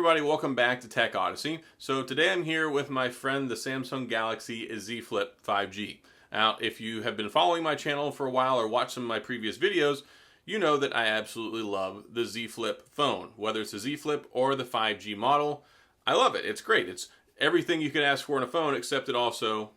everybody, welcome back to TechOdyssey. So today I'm here with my friend the Samsung Galaxy Z Flip 5G. Now if you have been following my channel for a while or watched some of my previous videos, you know that I absolutely love the Z Flip phone. Whether it's the Z Flip or the 5G model, I love it. It's great. It's everything you could ask for in a phone, except it also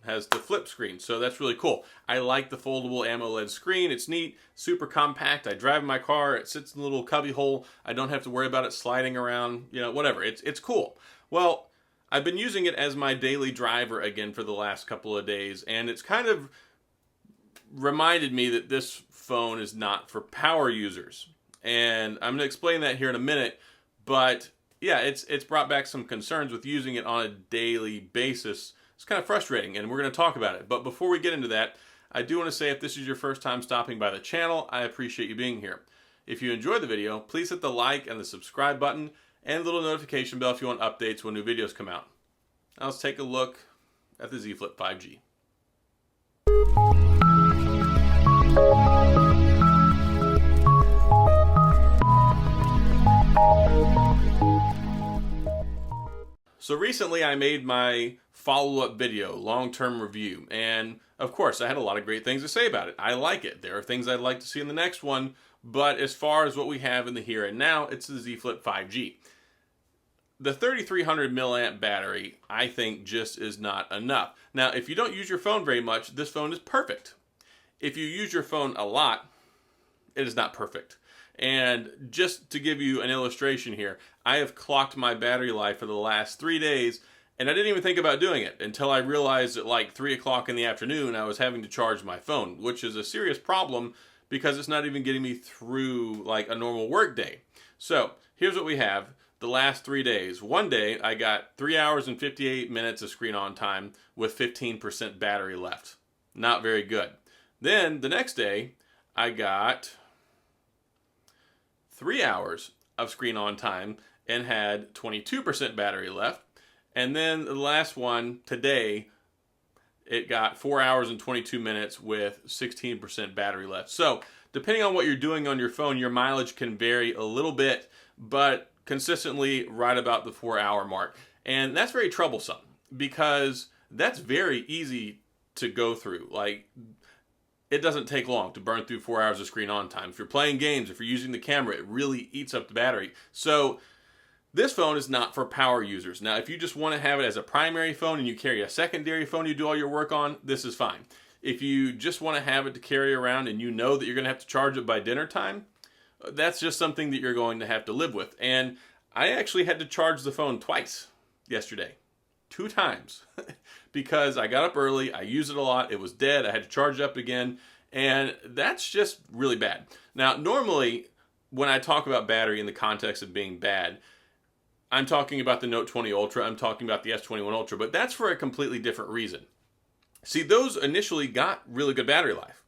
has the flip screen, so that's really cool. I like the foldable AMOLED screen. It's neat, super compact. I drive in my car, it sits in a little cubby hole. I don't have to worry about it sliding around, whatever. It's cool. Well, I've been using it as my daily driver again for the last couple of days, and it's kind of reminded me that this phone is not for power users. And I'm going to explain that here in a minute, but yeah, it's brought back some concerns with using it on a daily basis. It's kind of frustrating, and we're going to talk about it. But before we get into that, I do want to say if this is your first time stopping by the channel, I appreciate you being here. If you enjoyed the video, please hit the like and the subscribe button and the little notification bell if you want updates when new videos come out. Now let's take a look at the Z Flip 5G. So recently I made my follow-up video, long-term review, and of course I had a lot of great things to say about it. I like it. There are things I'd like to see in the next one, but as far as what we have in the here and now, it's the Z Flip 5G. The 3300 milliamp battery, I think, just is not enough. Now, if you don't use your phone very much, this phone is perfect. If you use your phone a lot, it is not perfect. And just to give you an illustration here, I have clocked my battery life for the last 3 days, and I didn't even think about doing it until I realized at like 3 o'clock in the afternoon I was having to charge my phone, which is a serious problem because it's not even getting me through like a normal work day. So here's what we have the last 3 days. One day I got 3 hours and 58 minutes of screen on time with 15% battery left. Not very good. Then the next day I got 3 hours of screen on time and had 22% battery left. And then the last one today, it got 4 hours and 22 minutes with 16% battery left. So depending on what you're doing on your phone, your mileage can vary a little bit, but consistently right about the 4-hour mark. And that's very troublesome because that's very easy to go through. Like, it doesn't take long to burn through 4 hours of screen on time. If you're playing games, if you're using the camera, it really eats up the battery. So this phone is not for power users. Now, if you just want to have it as a primary phone and you carry a secondary phone you do all your work on, this is fine. If you just want to have it to carry around and you know that you're going to have to charge it by dinner time, that's just something that you're going to have to live with. And I actually had to charge the phone twice yesterday. 2 times because I got up early, I used it a lot, it was dead, I had to charge it up again, and that's just really bad. Now, normally, when I talk about battery in the context of being bad, I'm talking about the Note 20 Ultra, I'm talking about the S21 Ultra, but that's for a completely different reason. See, those initially got really good battery life.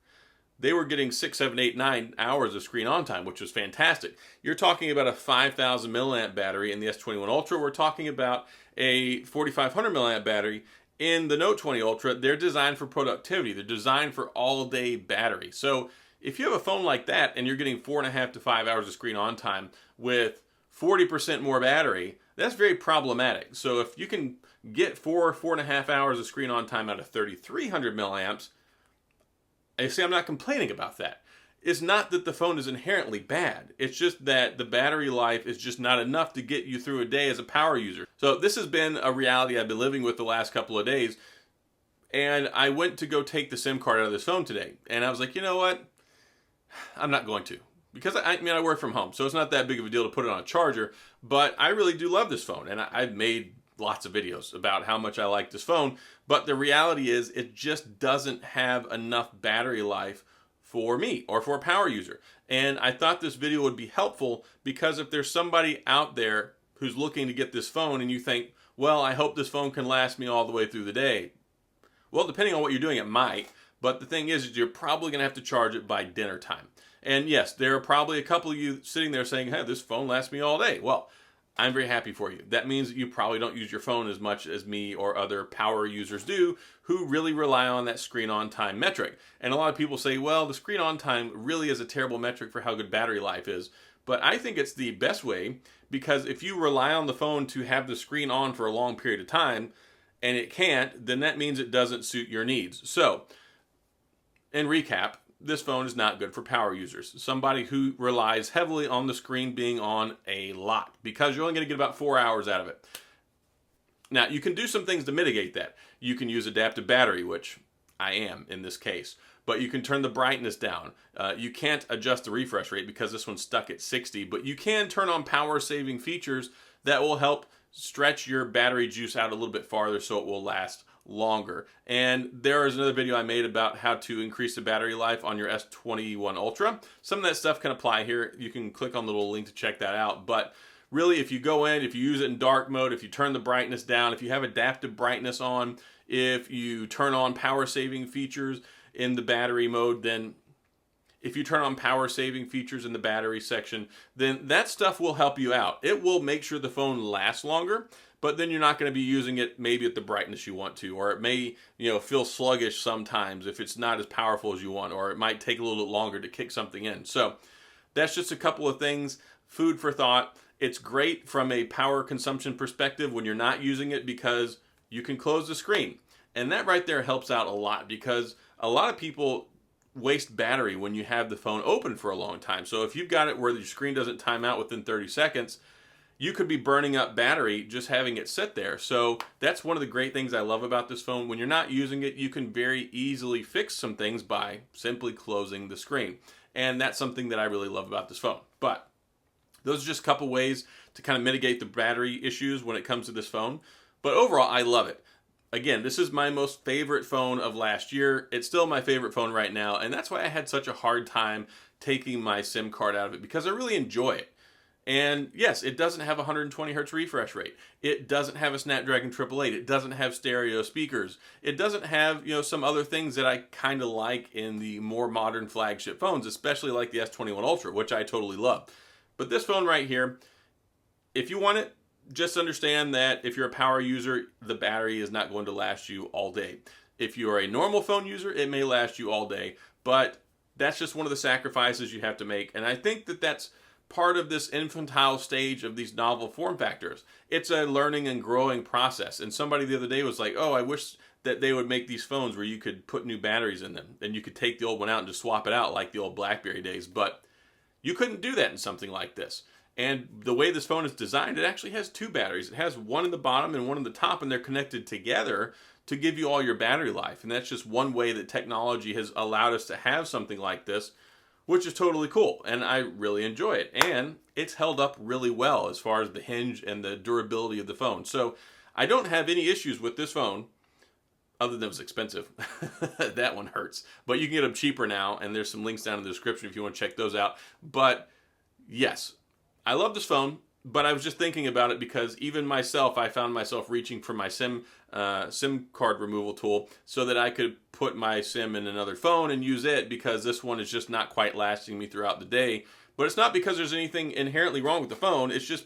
They were getting 6, 7, 8, 9 hours of screen on time, which was fantastic. You're talking about a 5,000 milliamp battery in the S21 Ultra. We're talking about a 4,500 milliamp battery in the Note 20 Ultra. They're designed for productivity. They're designed for all-day battery. So if you have a phone like that and you're getting 4.5 to 5 hours of screen on time with 40% more battery, that's very problematic. So if you can get 4.5 hours of screen on time out of 3,300 milliamps, you see, I'm not complaining about that. It's not that the phone is inherently bad. It's just that the battery life is just not enough to get you through a day as a power user. So this has been a reality I've been living with the last couple of days. And I went to go take the SIM card out of this phone today. And I was like, you know what? I'm not going to. Because I work from home, so it's not that big of a deal to put it on a charger. But I really do love this phone. And I've made lots of videos about how much I like this phone, but the reality is it just doesn't have enough battery life for me or for a power user. And I thought this video would be helpful because if there's somebody out there who's looking to get this phone and you think, well, I hope this phone can last me all the way through the day. Well, depending on what you're doing, it might, but the thing is you're probably going to have to charge it by dinner time. And yes, there are probably a couple of you sitting there saying, hey, this phone lasts me all day. Well, I'm very happy for you. That means that you probably don't use your phone as much as me or other power users do who really rely on that screen on time metric. And a lot of people say, well, the screen on time really is a terrible metric for how good battery life is. But I think it's the best way because if you rely on the phone to have the screen on for a long period of time and it can't, then that means it doesn't suit your needs. So, in recap, this phone is not good for power users. Somebody who relies heavily on the screen being on a lot, because you're only going to get about 4 hours out of it. Now, you can do some things to mitigate that. You can use adaptive battery, which I am in this case. But you can turn the brightness down. You can't adjust the refresh rate because this one's stuck at 60. But you can turn on power-saving features that will help stretch your battery juice out a little bit farther so it will last longer. And there is another video I made about how to increase the battery life on your S21 Ultra. Some of that stuff can apply here. You can click on the little link to check that out. But really, if you go in, if you use it in dark mode, if you turn the brightness down, if you have adaptive brightness on, if you turn on power saving features in the battery mode, then if you turn on power saving features in the battery section, then that stuff will help you out. It will make sure the phone lasts longer, but then you're not going to be using it maybe at the brightness you want to, or it may, feel sluggish sometimes if it's not as powerful as you want, or it might take a little bit longer to kick something in. So that's just a couple of things, food for thought. It's great from a power consumption perspective when you're not using it because you can close the screen. And that right there helps out a lot because a lot of people waste battery when you have the phone open for a long time. So if you've got it where your screen doesn't time out within 30 seconds, you could be burning up battery just having it sit there. So that's one of the great things I love about this phone. When you're not using it, you can very easily fix some things by simply closing the screen. And that's something that I really love about this phone. But those are just a couple ways to kind of mitigate the battery issues when it comes to this phone. But overall, I love it. Again, this is my most favorite phone of last year. It's still my favorite phone right now, and that's why I had such a hard time taking my SIM card out of it, because I really enjoy it. And yes, it doesn't have a 120 hertz refresh rate. It doesn't have a Snapdragon 888. It doesn't have stereo speakers. It doesn't have, some other things that I kind of like in the more modern flagship phones, especially like the S21 Ultra, which I totally love. But this phone right here, if you want it, just understand that if you're a power user, the battery is not going to last you all day. If you are a normal phone user, it may last you all day, but that's just one of the sacrifices you have to make. And I think that that's part of this infantile stage of these novel form factors. It's a learning and growing process. And somebody the other day was like, oh, I wish that they would make these phones where you could put new batteries in them and you could take the old one out and just swap it out like the old BlackBerry days. But you couldn't do that in something like this. And the way this phone is designed, it actually has two batteries. It has one in the bottom and one in the top, and they're connected together to give you all your battery life. And that's just one way that technology has allowed us to have something like this, which is totally cool. And I really enjoy it. And it's held up really well as far as the hinge and the durability of the phone. So I don't have any issues with this phone, other than it's expensive. That one hurts. But you can get them cheaper now, and there's some links down in the description if you want to check those out. But yes, I love this phone, but I was just thinking about it because even myself, I found myself reaching for my SIM card removal tool so that I could put my SIM in another phone and use it, because this one is just not quite lasting me throughout the day. But it's not because there's anything inherently wrong with the phone. It's just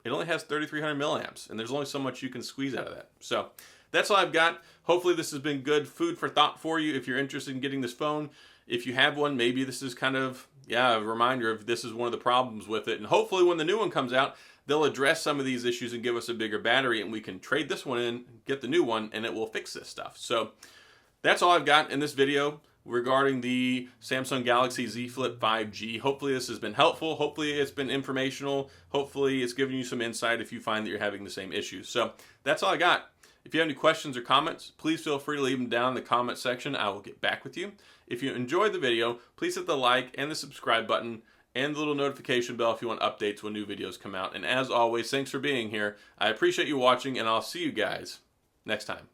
it only has 3,300 milliamps, and there's only so much you can squeeze out of that. So that's all I've got. Hopefully this has been good food for thought for you if you're interested in getting this phone. If you have one, maybe this is kind of, a reminder of this is one of the problems with it. And hopefully when the new one comes out, they'll address some of these issues and give us a bigger battery, and we can trade this one in, get the new one, and it will fix this stuff. So that's all I've got in this video regarding the Samsung Galaxy Z Flip 5G. Hopefully this has been helpful. Hopefully it's been informational. Hopefully it's given you some insight if you find that you're having the same issues. So that's all I got. If you have any questions or comments, please feel free to leave them down in the comment section. I will get back with you. If you enjoyed the video, please hit the like and the subscribe button and the little notification bell if you want updates when new videos come out. And as always, thanks for being here. I appreciate you watching, and I'll see you guys next time.